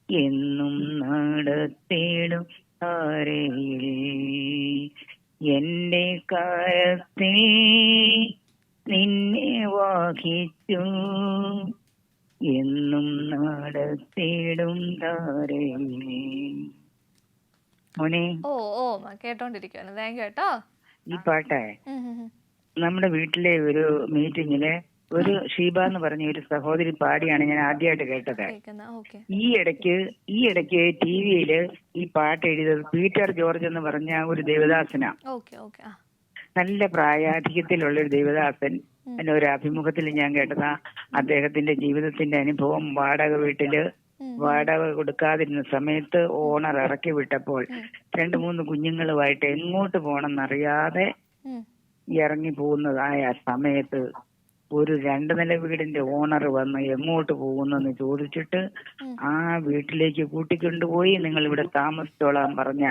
എന്നും നടത്തിടും താരയിൽ, എന്റെ കരത്തിൽ നിന്നെ വാഹിച്ചു എന്നും നടത്തിടും താരമേ. മോനെ, ഓ ഓ കേട്ടോണ്ടിരിക്കുവാണ്. താങ്ക് യു കേട്ടോ. ഈ പാട്ടേ ഉം, ഉം, ഉം. നമ്മുടെ വീട്ടിലെ ഒരു മീറ്റിങ്ങില് ഒരു ഷീബ എന്ന് പറഞ്ഞ ഒരു സഹോദരി പാടിയാണ് ഞാൻ ആദ്യമായിട്ട് കേട്ടത്. ഓക്കെ. ഈ ഇടയ്ക്ക് ടിവിയില് ഈ പാട്ട് എഴുതിയത് പീറ്റർ ജോർജ് എന്ന് പറഞ്ഞ ഒരു ദേവദാസനാ. Okay okay. ആ നല്ല പ്രായാധിക്യത്തിലുള്ള ഒരു ദേവദാസൻ. എന്റെ ഒരു അഭിമുഖത്തിൽ ഞാൻ കേട്ടതാ അദ്ദേഹത്തിന്റെ ജീവിതത്തിന്റെ അനുഭവം. വാടക കൊടുക്കാതിരുന്ന സമയത്ത് ഓണർ ഇറക്കി വിട്ടപ്പോൾ 2-3 കുഞ്ഞുങ്ങളുമായിട്ട് എങ്ങോട്ട് പോണെന്നറിയാതെ ഇറങ്ങി പോകുന്നതായ സമയത്ത് ഒരു 2 നില വീടിന്റെ ഓണർ വന്ന് എങ്ങോട്ട് പോകുന്നെന്ന് ചോദിച്ചിട്ട് ആ വീട്ടിലേക്ക് കൂട്ടിക്കൊണ്ടുപോയി നിങ്ങൾ ഇവിടെ താമസിച്ചോളാൻ പറഞ്ഞ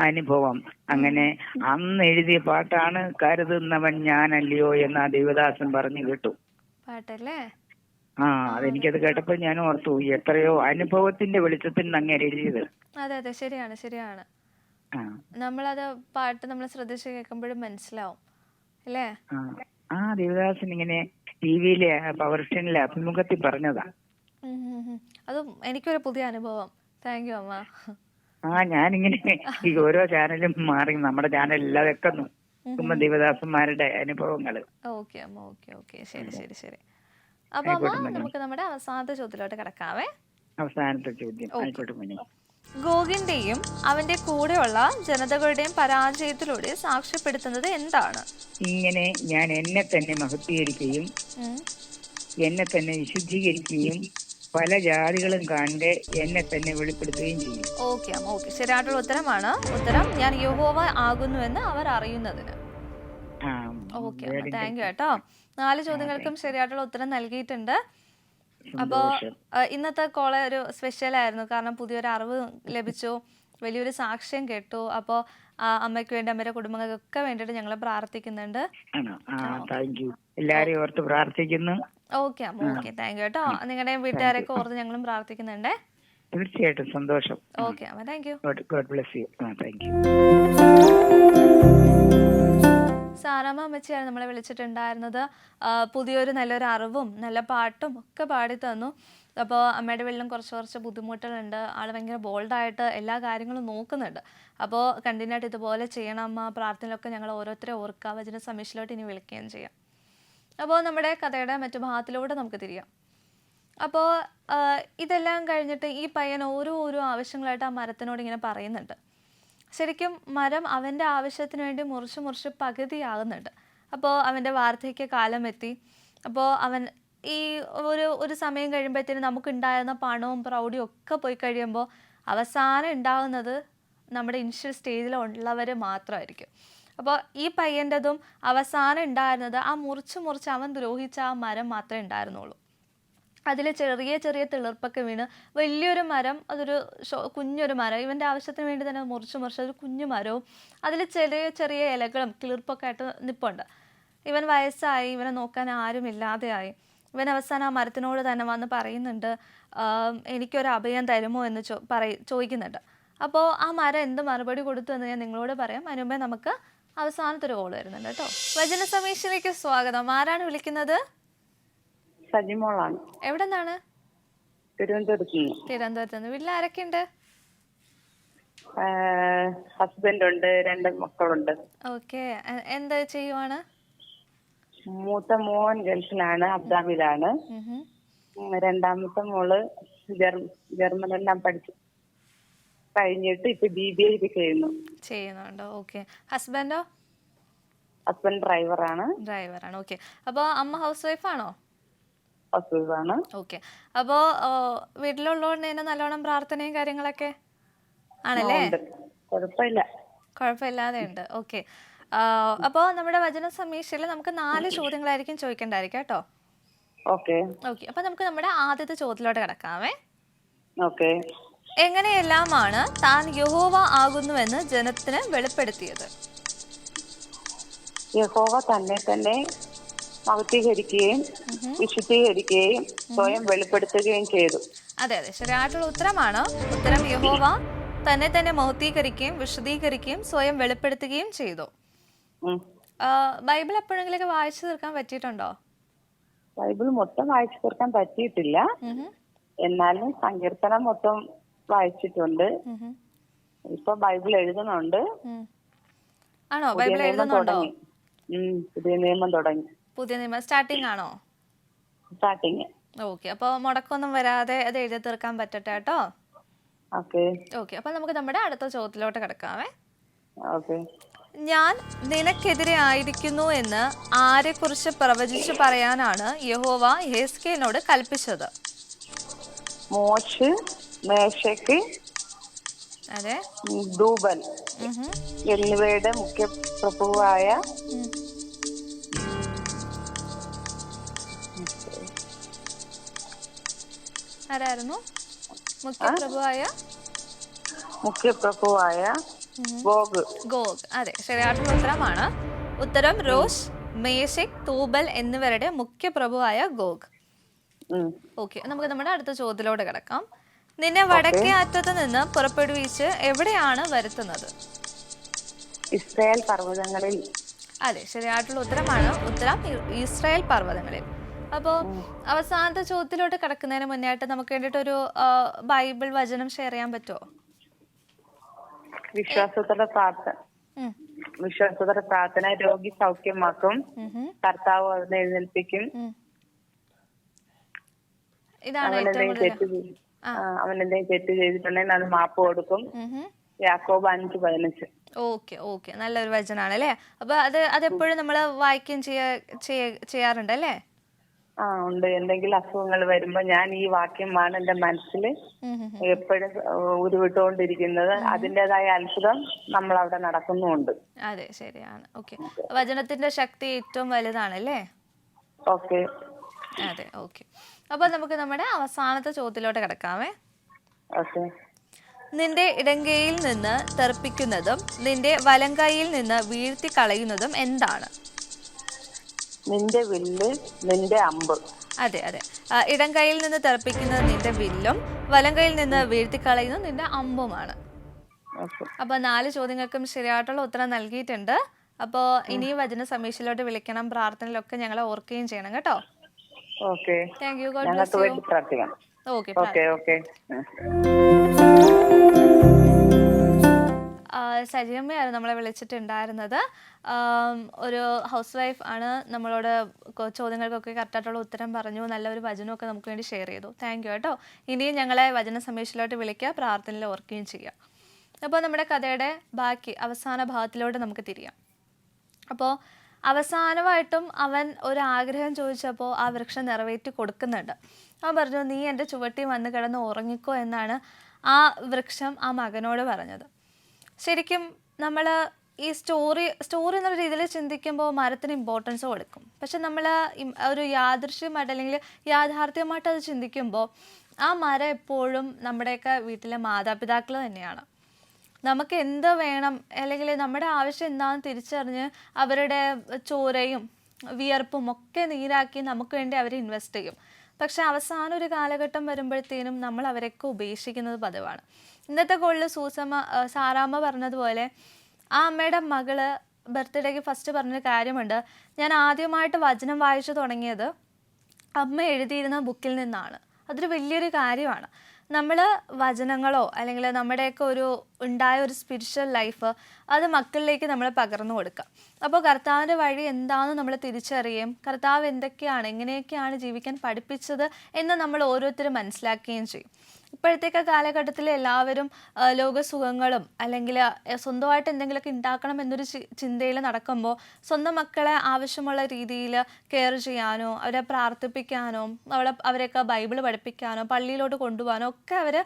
അനുഭവം. അങ്ങനെ അന്ന് എഴുതിയ പാട്ടാണ് കരുതുന്നവൻ ഞാനല്ലയോ എന്ന് ആ ദേവദാസൻ പറഞ്ഞു കേട്ടു. പാട്ടല്ലേ? അതെനിക്കത് കേട്ടപ്പോൾ ഞാൻ ഓർത്തു, എത്രയോ അനുഭവത്തിന്റെ വെളിച്ചത്തിൽ അങ്ങനെ എഴുതിയത്. അതെ അതെ, ശരിയാണ് ശരിയാണ്. നമ്മളത് പാട്ട് നമ്മൾ ശ്രദ്ധിച്ച് കേൾക്കുമ്പോഴും മനസ്സിലാവും അല്ലേ? ആ ദേവദാസൻ ഇങ്ങനെ ടിവിയിലെ പവർ സ്റ്റേഷനിലെ അഭിമുഖത്തിൽ പറഞ്ഞതാ. അതും എനിക്കൊരു പുതിയ അനുഭവം. താങ്ക് യു അമ്മ. ഞാനിങ്ങനെ ഈ ഓരോ ചാനലും മാറി നമ്മുടെ ചാനലില്ലാതെ വെക്കുന്നു ദേവദാസന്മാരുടെ അനുഭവങ്ങള്. ഓക്കെ അമ്മ, ഓക്കെ ഓക്കെ, ശരി ശരി ശരി. അപ്പൊ അമ്മ നമുക്ക് നമ്മുടെ അവസാനത്തെ ചോദ്യത്തിലോട്ട് കിടക്കാവേ. അവസാനത്തെ ചോദ്യം ആയിക്കോട്ടെ മോനെ. ഗോഗിന്റെയും അവന്റെ കൂടെയുള്ള ജനതകളുടെയും പരാജയത്തിലൂടെ സാക്ഷ്യപ്പെടുത്തുന്നത് എന്താണ്? ഇങ്ങനെ ഞാൻ എന്നെ തന്നെ മഹത്വീകരിക്കുകയും എന്നെ തന്നെ വിശുദ്ധീകരിക്കുകയും പല ജാതികളും കണ്ട് എന്നെ തന്നെ വെളിപ്പെടുത്തുകയും ചെയ്യും. ഓക്കെ അമ്മ, ഓക്കെ. ശരിയായിട്ടുള്ള ഉത്തരമാണ്. ഉത്തരം ഞാൻ യഹോവ ആകുന്നുവെന്ന് അവർ അറിയുന്നതിന്. ഓക്കെ അമ്മ, താങ്ക് യു കേട്ടോ. 4 ചോദ്യങ്ങൾക്കും ശരിയായിട്ടുള്ള ഉത്തരം നൽകിയിട്ടുണ്ട്. അപ്പോ ഇന്നത്തെ കോള് ഒരു സ്പെഷ്യൽ ആയിരുന്നു. കാരണം പുതിയൊരു അറിവ് ലഭിച്ചു, വലിയൊരു സാക്ഷ്യം കേട്ടു. അപ്പോ അമ്മയ്ക്ക് വേണ്ടി അമ്മയുടെ കുടുംബങ്ങൾക്കൊക്കെ വേണ്ടിയിട്ട് ഞങ്ങൾ പ്രാർത്ഥിക്കുന്നുണ്ട്. എല്ലാരെയും ഓർത്ത് പ്രാർത്ഥിക്കുന്നു. ഓക്കെ അമ്മ, ഓക്കെ, താങ്ക് യു കേട്ടോ. നിങ്ങളുടെ വീട്ടുകാരൊക്കെ ഓർത്ത് ഞങ്ങളും പ്രാർത്ഥിക്കുന്നുണ്ട്. തീർച്ചയായിട്ടും സന്തോഷം. ഓക്കെ അമ്മ, thank you. God bless you. Thank you. Saramma അമ്മച്ചിയാണ് നമ്മളെ വിളിച്ചിട്ടുണ്ടായിരുന്നത്. പുതിയൊരു നല്ലൊരു അറിവും നല്ല പാട്ടും ഒക്കെ പാടി തന്നു. അപ്പോൾ അമ്മയുടെ വീട്ടിലും കുറച്ച് ബുദ്ധിമുട്ടുകളുണ്ട്. ആൾ ഭയങ്കര ബോൾഡായിട്ട് എല്ലാ കാര്യങ്ങളും നോക്കുന്നുണ്ട്. അപ്പോൾ കണ്ടിന്യൂ ആയിട്ട് ഇതുപോലെ ചെയ്യണം അമ്മ. പ്രാർത്ഥനയിലൊക്കെ ഞങ്ങൾ ഓരോരുത്തരെ ഓർക്കുക. വചന സമീക്ഷയിലോട്ട് ഇനി വിളിക്കുകയും ചെയ്യാം. അപ്പോൾ നമ്മുടെ കഥയുടെ മറ്റു ഭാഗത്തിലൂടെ നമുക്ക് തിരിയാം. അപ്പോൾ ഇതെല്ലാം കഴിഞ്ഞിട്ട് ഈ പയ്യൻ ഓരോ ആവശ്യങ്ങളായിട്ട് ആ മരത്തിനോട് ഇങ്ങനെ പറയുന്നുണ്ട്. ശരിക്കും മരം അവൻ്റെ ആവശ്യത്തിന് വേണ്ടി മുറിച്ച് പകുതിയാകുന്നുണ്ട്. അപ്പോൾ അവൻ്റെ വാർദ്ധക്യ കാലം എത്തി. അപ്പോൾ അവൻ ഈ ഒരു സമയം കഴിയുമ്പോഴത്തേനും നമുക്കുണ്ടായിരുന്ന പണവും പ്രൗഢിയും ഒക്കെ പോയി കഴിയുമ്പോൾ അവസാനം ഉണ്ടാകുന്നത് നമ്മുടെ ഇനിഷ്യൽ സ്റ്റേജിലുള്ളവർ മാത്രമായിരിക്കും. അപ്പോൾ ഈ പയ്യൻ്റെതും അവസാനം ഉണ്ടായിരുന്നത് ആ മുറിച്ച് അവൻ ദ്രോഹിച്ച ആ മരം മാത്രമേ ഉണ്ടായിരുന്നുള്ളൂ. അതിൽ ചെറിയ തിളിർപ്പൊക്കെ വീണ് വലിയൊരു മരം, അതൊരു കുഞ്ഞൊരു മരം, ഇവൻ്റെ ആവശ്യത്തിന് വേണ്ടി തന്നെ മുറിച്ച് ഒരു കുഞ്ഞു മരവും അതിൽ ചെറിയ ഇലകളും കിളിർപ്പൊക്കെ ആയിട്ട് നിൽപ്പുണ്ട്. ഇവൻ വയസ്സായി, ഇവനെ നോക്കാൻ ആരുമില്ലാതെയായി. ഇവൻ അവസാനം ആ മരത്തിനോട് തന്നെ വന്ന് പറയുന്നുണ്ട്, എനിക്കൊരു അഭയം തരുമോ എന്ന് ചോദിക്കുന്നുണ്ട്. അപ്പോൾ ആ മരം എന്ത് മറുപടി കൊടുത്തു എന്ന് ഞാൻ നിങ്ങളോട് പറയാം. അതിന് മുമ്പേ നമുക്ക് അവസാനത്തെ ഒരു കോൾ വരുന്നുണ്ട് കേട്ടോ. വചന സമീക്ഷയിലേക്ക് സ്വാഗതം. ആരാണ് വിളിക്കുന്നത്? സജിമോളാണ്. എവിടെ നിന്നാണ്? തിരുവനന്തപുരത്ത് നിന്ന്. വീട്ടിൽ ആരൊക്കെയുണ്ട്? ഹസ്ബൻഡ് ഉണ്ട്, 2 മക്കളുണ്ട്. ഓക്കെ, എന്താ ചെയ്യുവാണ്? മൂത്ത മോൻ ഗൾഫിലാണ്, അബ്ദാബിയിലാണ്. രണ്ടാമത്തെ മോള് ജർമ്മനെല്ലാം പഠിച്ചു കഴിഞ്ഞിട്ട് ഇപ്പൊ BBA ചെയ്യുന്നുണ്ടോ? ഓക്കെ. ഹസ്ബൻഡോ? ഹസ്ബൻഡ് ഡ്രൈവറാണ്. ഓക്കെ. അപ്പോൾ അമ്മ ഹൗസ് വൈഫാണോ? ഹൗസ് വൈഫാണ്. ഓക്കെ. അപ്പോൾ വീട്ടിലുള്ളതുകൊണ്ട് തന്നെ നല്ലോണം പ്രാർത്ഥനയും കാര്യങ്ങളൊക്കെ ആണല്ലേ? കുഴപ്പമില്ലാതെ ഉണ്ട്. ഓക്കെ. അപ്പോൾ നമ്മുടെ വചന സമീക്ഷയിൽ നമുക്ക് 4 ചോദ്യങ്ങളായിരിക്കും ചോദിക്കേണ്ടായിരിക്കും കേട്ടോ. ഓക്കെ. അപ്പോൾ നമുക്ക് നമ്മുടെ ആദ്യത്തെ ചോദ്യത്തിലോട്ട് കിടക്കാവേ. ഓക്കെ. എങ്ങനെയെല്ലാമാണ് താൻ യഹോവ ആകുന്നുവെന്ന് ജനത്തിന് വെളിപ്പെടുത്തിയത്? യഹോവ തന്നെ മഹത്വീകരിക്കുകയും വിശുദ്ധീകരിക്കുകയും സ്വയം വെളിപ്പെടുത്തുകയും ചെയ്തു. അതെ, ശരിയായിട്ടുള്ള ഉത്തരമാണ്. ഉത്തരം യഹോവ തന്നെ മഹത്വീകരിക്കുകയും വിശുദ്ധീകരിക്കുകയും സ്വയം വെളിപ്പെടുത്തുകയും ചെയ്തു. ബൈബിൾ എപ്പോഴെങ്കിലൊക്കെ വായിച്ചു തീർക്കാൻ പറ്റിയിട്ടുണ്ടോ? ബൈബിൾ മൊത്തം വായിച്ചു തീർക്കാൻ പറ്റിയിട്ടില്ല. ഉം. എന്നാലും സങ്കീർത്തനം മൊത്തം വായിച്ചിട്ടുണ്ട്. ഉം. ഇപ്പൊ ബൈബിൾ എഴുതുന്നുണ്ട്. ഉം. ആണോ? പുതിയ ബൈബിൾ നിയമം എഴുതുന്നുണ്ടോ? തുടങ്ങി. പുതിയ നിയമം തുടങ്ങി. പുതിയ നിയമം സ്റ്റാർട്ടിംഗ് ആണോ? സ്റ്റാർട്ടിങ്. ഓക്കെ, അപ്പോൾ മുടക്കൊന്നും വരാതെ അത് എഴുതി തീർക്കാൻ പറ്റട്ടെ കേട്ടോ. ഓക്കെ ഓക്കെ, അപ്പോൾ നമുക്ക് നമ്മുടെ അടുത്ത ചോദ്യത്തിലോട്ട് കിടക്കാവേ. ഓക്കെ. ഞാൻ നിനക്കെതിരെ ആയിരിക്കുന്നു എന്ന് ആരെക്കുറിച്ച് പ്രവചിച്ചു പറയാനാണ് യഹോവ യെഹെസ്കേലിനോട് കൽപ്പിച്ചത്? മോശ്, മേശക്ക്, അതെ. ദൂബൽ ഉം. എന്നിവയുടെ മുഖ്യ പ്രഭുവായ ഉം. ആരായിരുന്നു മുഖ്യപ്രഭുവായ ഗോഗ്. ഗോഗ്. അതെ, ശരിയായിട്ടുള്ള ഉത്തരമാണ്. ഉത്തരം റോഷ്, മേശക്, തൂബൽ എന്നിവരുടെ മുഖ്യ പ്രഭുവായ ഗോഗ്. ഓക്കെ, നമുക്ക് നമ്മുടെ അടുത്ത ചോദ്യത്തിലോട്ട് കിടക്കാം. നിന്നെ വടക്കേ അറ്റത്ത് നിന്ന് പുറപ്പെടുവിച്ച് എവിടെയാണ് വരുത്തുന്നത്? ഇസ്രായേൽ പർവ്വതങ്ങളിൽ. അതെ, ശരിയായിട്ടുള്ള ഉത്തരമാണ്. ഉത്തരം ഇസ്രായേൽ പർവ്വതങ്ങളിൽ. അപ്പോൾ അവസാനത്തെ ചോദ്യത്തിലോട്ട് കിടക്കുന്നതിന് മുന്നായിട്ട് നമുക്ക് വേണ്ടിയിട്ടൊരു ബൈബിൾ വചനം ഷെയർ ചെയ്യാൻ പറ്റുമോ? വിശ്വാസത്തോടെ പ്രാർത്ഥന രോഗി സൗഖ്യമാക്കും, കർത്താവ് അവനെ എഴുന്നേൽപ്പിക്കും, ഇതാണ് അവനെന്തെങ്കിലും തെറ്റ് ചെയ്തിട്ടുണ്ടെങ്കിൽ അത് മാപ്പ് കൊടുക്കും. യാക്കോബ് 5:15. ഓക്കെ ഓക്കെ, നല്ലൊരു വചനാണ് അല്ലേ. അപ്പൊ അതെപ്പോഴും നമ്മൾ വായിക്കുകയും ചെയ്യാറുണ്ട് അല്ലേ? ഉണ്ട്. എന്തെങ്കിലും അസുഖങ്ങൾ വരുമ്പോ ഞാൻ ഈ വാക്യമാണ് എന്റെ മനസ്സിൽ എപ്പോഴും ഉരുവിട്ടുകൊണ്ടിരിക്കുന്നത്. അതിൻ്റെതായ അത്ഭുതം നമ്മൾ അവിടെ നടക്കുന്നുമുണ്ട്. അതെ, ശരിയാണ്. ഓക്കെ, വചനത്തിന്റെ ശക്തി ഏറ്റവും വലുതാണല്ലേ. ഓക്കെ. അതെ, ഓക്കെ. അപ്പൊ നമുക്ക് നമ്മുടെ അവസാനത്തെ ചോദ്യത്തിലോട്ട് കിടക്കാമേ. ഓക്കെ. നിന്റെ ഇടങ്കൈയിൽ നിന്ന് തെറിപ്പിക്കുന്നതും നിന്റെ വലങ്കൈയിൽ നിന്ന് വീഴ്ത്തി കളയുന്നതും എന്താണ്? നിന്റെ വില്ല്, നിന്റെ അമ്പ്. അതെ അതെ, ഇടങ്കൈയിൽ നിന്ന് തെറിപ്പിക്കുന്നത് നിന്റെ വില്ലും വലങ്കൈയിൽ നിന്ന് വീഴ്ത്തി കളയുന്നത് നിന്റെ അമ്പുമാണ്. അപ്പൊ 4 ചോദ്യങ്ങൾക്കും ശരിയായിട്ടുള്ള ഉത്തരം നൽകിയിട്ടുണ്ട്. അപ്പോൾ ഇനി വചന സമീക്ഷയിലോട്ട് വിളിക്കണം, പ്രാർത്ഥനയിലൊക്കെ ഞങ്ങളെ ഓർക്കുകയും ചെയ്യണം കേട്ടോ. Okay, thank you. ഗോഡ് ഞങ്ങൾക്ക് ബ്ലെസ് വേണ്ടി പ്രാർത്ഥിക്കാം. യു. Okay okay. സജിയമ്മയായിരുന്നു നമ്മളെ വിളിച്ചിട്ടുണ്ടായിരുന്നത്. ഒരു ഹൗസ് വൈഫ് ആണ്. നമ്മളോട് ചോദ്യങ്ങൾക്കൊക്കെ കറക്റ്റായിട്ടുള്ള ഉത്തരം പറഞ്ഞു, നല്ലൊരു വചനമൊക്കെ നമുക്ക് വേണ്ടി ഷെയർ ചെയ്തു. താങ്ക് യു കേട്ടോ. ഇനിയും ഞങ്ങളെ വചന സമീക്ഷയിലോട്ട് വിളിക്കുക, പ്രാർത്ഥനയിൽ ഓർക്കുകയും ചെയ്യുക. അപ്പോൾ നമ്മുടെ കഥയുടെ ബാക്കി അവസാന ഭാഗത്തിലോട്ട് നമുക്ക് തിരിയാം. അപ്പോൾ അവസാനമായിട്ടും അവൻ ഒരു ആഗ്രഹം ചോദിച്ചപ്പോൾ ആ വൃക്ഷം നിറവേറ്റി കൊടുക്കുന്നുണ്ട്. അവൻ പറഞ്ഞു, നീ എൻ്റെ ചുവട്ടിൽ വന്ന് കിടന്ന് ഉറങ്ങിക്കോ എന്നാണ് ആ വൃക്ഷം ആ മകനോട് പറഞ്ഞത്. ശരിക്കും നമ്മൾ ഈ സ്റ്റോറി എന്നുള്ള രീതിയിൽ ചിന്തിക്കുമ്പോൾ മരത്തിന് ഇമ്പോർട്ടൻസ് കൊടുക്കും. പക്ഷെ നമ്മൾ ഒരു യാദൃശ്യമായിട്ട് അല്ലെങ്കിൽ യാഥാർത്ഥ്യമായിട്ട് അത് ചിന്തിക്കുമ്പോൾ ആ മരം എപ്പോഴും നമ്മുടെയൊക്കെ വീട്ടിലെ മാതാപിതാക്കൾ തന്നെയാണ്. നമുക്ക് എന്ത് വേണം അല്ലെങ്കിൽ നമ്മുടെ ആവശ്യം എന്താണെന്ന് തിരിച്ചറിഞ്ഞ് അവരുടെ ചോരയും വിയർപ്പും ഒക്കെ നീരാക്കി നമുക്ക് വേണ്ടി അവർ ഇൻവെസ്റ്റ് ചെയ്യും. പക്ഷെ അവസാനം ഒരു കാലഘട്ടം വരുമ്പോഴത്തേനും നമ്മൾ അവരൊക്കെ ഉപേക്ഷിക്കുന്നത് പതിവാണ്. ഇന്നത്തെ കോളിൽ സാറാമ്മ പറഞ്ഞതുപോലെ ആ അമ്മയുടെ മകള് ബർത്ത്ഡേക്ക് ഫസ്റ്റ് പറഞ്ഞൊരു കാര്യമുണ്ട്. ഞാൻ ആദ്യമായിട്ട് വചനം വായിച്ചു തുടങ്ങിയത് അമ്മ എഴുതിയിരുന്ന ബുക്കിൽ നിന്നാണ്. അതൊരു വലിയൊരു കാര്യമാണ്. നമ്മൾ വചനങ്ങളോ അല്ലെങ്കിൽ നമ്മുടെയൊക്കെ ഉണ്ടായ ഒരു സ്പിരിച്വൽ ലൈഫ് അത് മക്കളിലേക്ക് നമ്മൾ പകർന്നു കൊടുക്കുക. അപ്പോൾ കർത്താവിൻ്റെ വഴി എന്താണെന്ന് നമ്മൾ തിരിച്ചറിയുകയും കർത്താവ് എന്തൊക്കെയാണ് എങ്ങനെയൊക്കെയാണ് ജീവിക്കാൻ പഠിപ്പിച്ചത് എന്ന് നമ്മൾ ഓരോരുത്തരും മനസ്സിലാക്കുകയും ചെയ്യും. ഇപ്പോഴത്തേക്ക് കാലഘട്ടത്തിൽ എല്ലാവരും ലോകസുഖങ്ങളും അല്ലെങ്കിൽ സ്വന്തമായിട്ട് എന്തെങ്കിലുമൊക്കെ ഉണ്ടാക്കണം എന്നൊരു ചിന്തയിൽ നടക്കുമ്പോൾ സ്വന്തം മക്കളെ ആവശ്യമുള്ള രീതിയിൽ കെയർ ചെയ്യാനോ അവരെ പ്രാർത്ഥിപ്പിക്കാനോ അവരെയൊക്കെ ബൈബിൾ പഠിപ്പിക്കാനോ പള്ളിയിലോട്ട് കൊണ്ടുപോകാനോ ഒക്കെ അവർ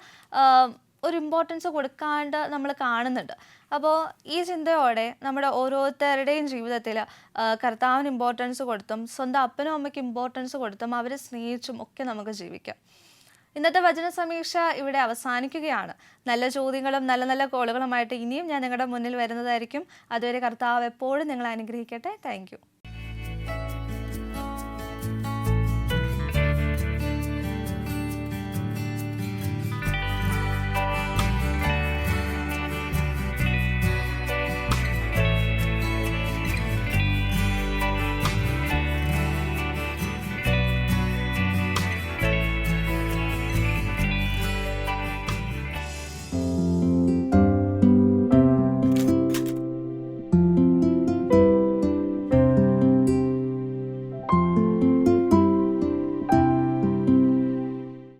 ഒരു ഇമ്പോർട്ടൻസ് കൊടുക്കാണ്ട് നമ്മൾ കാണുന്നുണ്ട്. അപ്പോൾ ഈ ചിന്തയോടെ നമ്മുടെ ഓരോരുത്തരുടെയും ജീവിതത്തിൽ കർത്താവിന് ഇമ്പോർട്ടൻസ് കൊടുത്തും സ്വന്തം അപ്പനും അമ്മയ്ക്ക് ഇമ്പോർട്ടൻസ് കൊടുത്തും അവരെ സ്നേഹിച്ചും ഒക്കെ നമുക്ക് ജീവിക്കാം. ഇന്നത്തെ വചന സമീക്ഷ ഇവിടെ അവസാനിക്കുകയാണ്. നല്ല ചോദ്യങ്ങളും നല്ല നല്ല കോളുകളുമായിട്ട് ഇനിയും ഞാൻ നിങ്ങളുടെ മുന്നിൽ വരുന്നതായിരിക്കും. അതുവരെ കർത്താവ് എപ്പോഴും നിങ്ങളെ അനുഗ്രഹിക്കട്ടെ. Thank you.